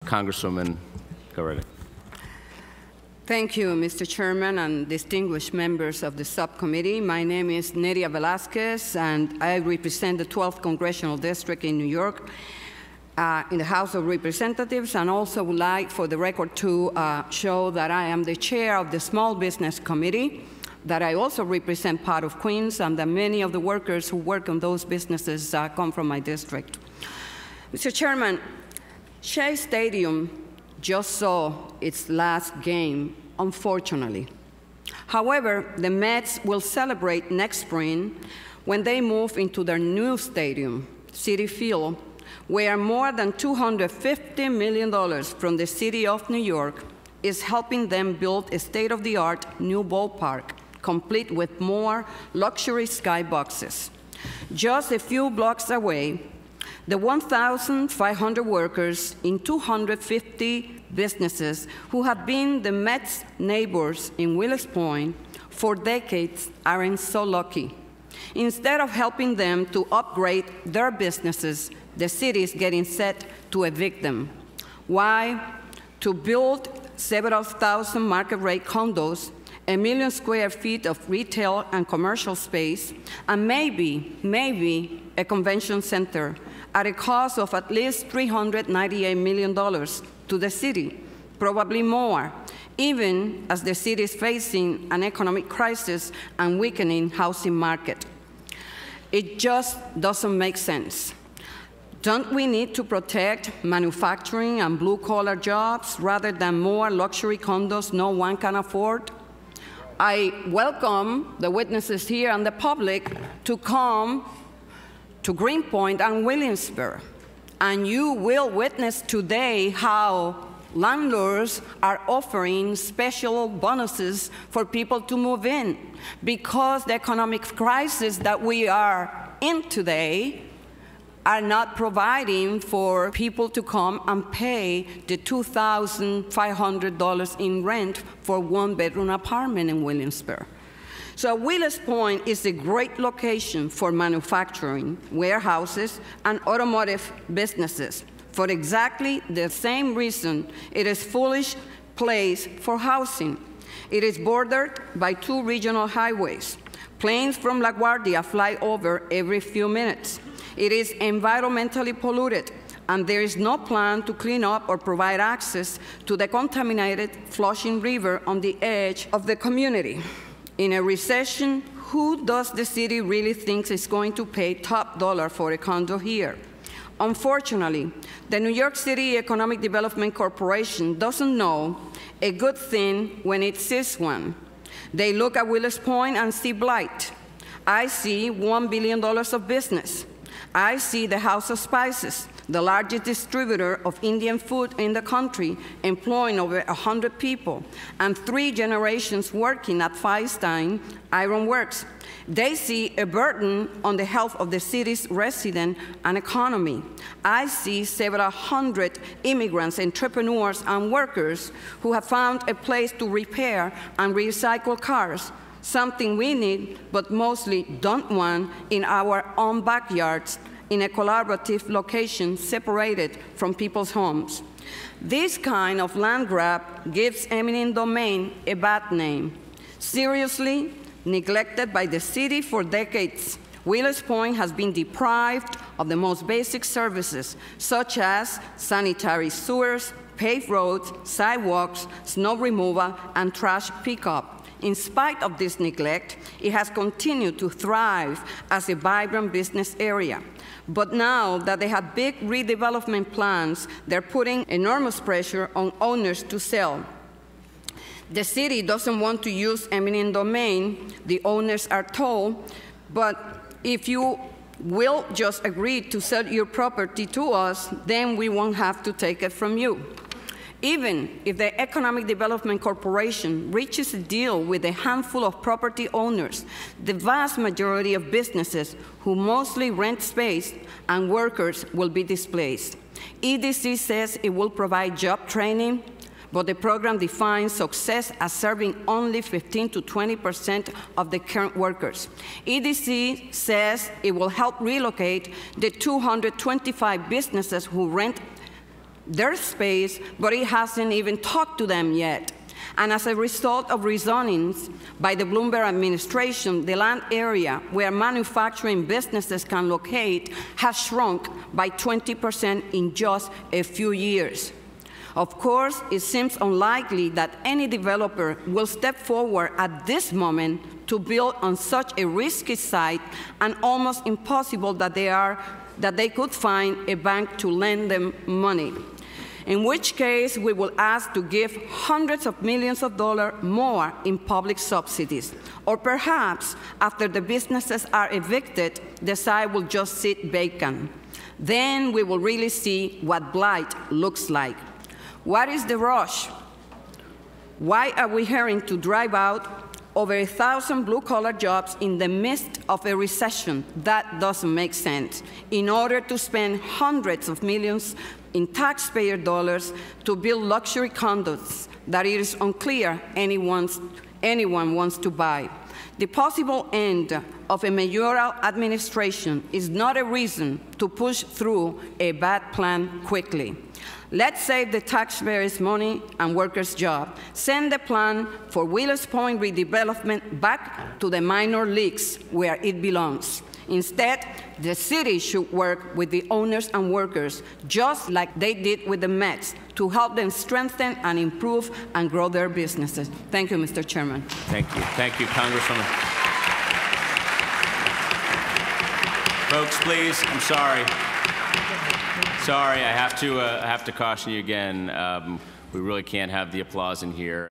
Congresswoman, go right ahead. Thank you, Mr. Chairman and distinguished members of the subcommittee. My name is Nydia Velazquez, and I represent the 12th Congressional District in New York in the House of Representatives, and also would like for the record to show that I am the chair of the Small Business Committee, that I also represent part of Queens, and that many of the workers who work on those businesses come from my district. Mr. Chairman, Shea Stadium just saw its last game, unfortunately. However, the Mets will celebrate next spring when they move into their new stadium, Citi Field, where more than $250 million from the city of New York is helping them build a state-of-the-art new ballpark, complete with more luxury skyboxes. Just a few blocks away, the 1,500 workers in 250 businesses who have been the Mets' neighbors in Willets Point for decades aren't so lucky. Instead of helping them to upgrade their businesses, the city is getting set to evict them. Why? To build several thousand market-rate condos, 1 million square feet of retail and commercial space, and maybe a convention center at a cost of at least $398 million to the city, probably more, even as the city is facing an economic crisis and weakening housing market. It just doesn't make sense. Don't we need to protect manufacturing and blue-collar jobs rather than more luxury condos no one can afford? I welcome the witnesses here and the public to come to Greenpoint and Williamsburg, and you will witness today how landlords are offering special bonuses for people to move in, because the economic crisis that we are in today are not providing for people to come and pay the $2,500 in rent for one-bedroom apartment in Williamsburg. So Willets Point is a great location for manufacturing, warehouses, and automotive businesses. For exactly the same reason, it is a foolish place for housing. It is bordered by 2 regional highways. Planes from LaGuardia fly over every few minutes. It is environmentally polluted, and there is no plan to clean up or provide access to the contaminated Flushing River on the edge of the community. In a recession, who does the city really think is going to pay top dollar for a condo here? Unfortunately, the New York City Economic Development Corporation doesn't know a good thing when it sees one. They look at Willets Point and see blight. I see $1 billion of business. I see the House of Spices, the largest distributor of Indian food in the country, employing over 100 people, and 3 generations working at Feinstein Iron Works. They see a burden on the health of the city's residents and economy. I see several hundred immigrants, entrepreneurs, and workers who have found a place to repair and recycle cars, something we need but mostly don't want in our own backyards in a collaborative location separated from people's homes. This kind of land grab gives eminent domain a bad name. Seriously neglected by the city for decades, Willets Point has been deprived of the most basic services, such as sanitary sewers, paved roads, sidewalks, snow removal, and trash pickup. In spite of this neglect, it has continued to thrive as a vibrant business area. But now that they have big redevelopment plans, they're putting enormous pressure on owners to sell. The city doesn't want to use eminent domain, the owners are told, but if you will just agree to sell your property to us, then we won't have to take it from you. Even if the Economic Development Corporation reaches a deal with a handful of property owners, the vast majority of businesses who mostly rent space and workers will be displaced. EDC says it will provide job training, but the program defines success as serving only 15 to 20% of the current workers. EDC says it will help relocate the 225 businesses who rent their space, but it hasn't even talked to them yet. And as a result of rezonings by the Bloomberg administration, the land area where manufacturing businesses can locate has shrunk by 20% in just a few years. Of course, it seems unlikely that any developer will step forward at this moment to build on such a risky site, and almost impossible that they could find a bank to lend them money. In which case, we will ask to give hundreds of millions of dollars more in public subsidies. Or perhaps, after the businesses are evicted, the site will just sit vacant. Then we will really see what blight looks like. What is the rush? Why are we hurrying to drive out over 1,000 blue-collar jobs in the midst of a recession? That doesn't make sense. In order to spend hundreds of millions in taxpayer dollars to build luxury condos that it is unclear anyone wants to buy. The possible end of a mayoral administration is not a reason to push through a bad plan quickly. Let's save the taxpayers' money and workers' jobs. Send the plan for Willets Point redevelopment back to the minor leagues where it belongs. Instead, the city should work with the owners and workers, just like they did with the Mets, to help them strengthen and improve and grow their businesses. Thank you, Mr. Chairman. Thank you. Thank you, Congresswoman. Folks, please, I'm sorry. Sorry, I have to caution you again. We really can't have the applause in here.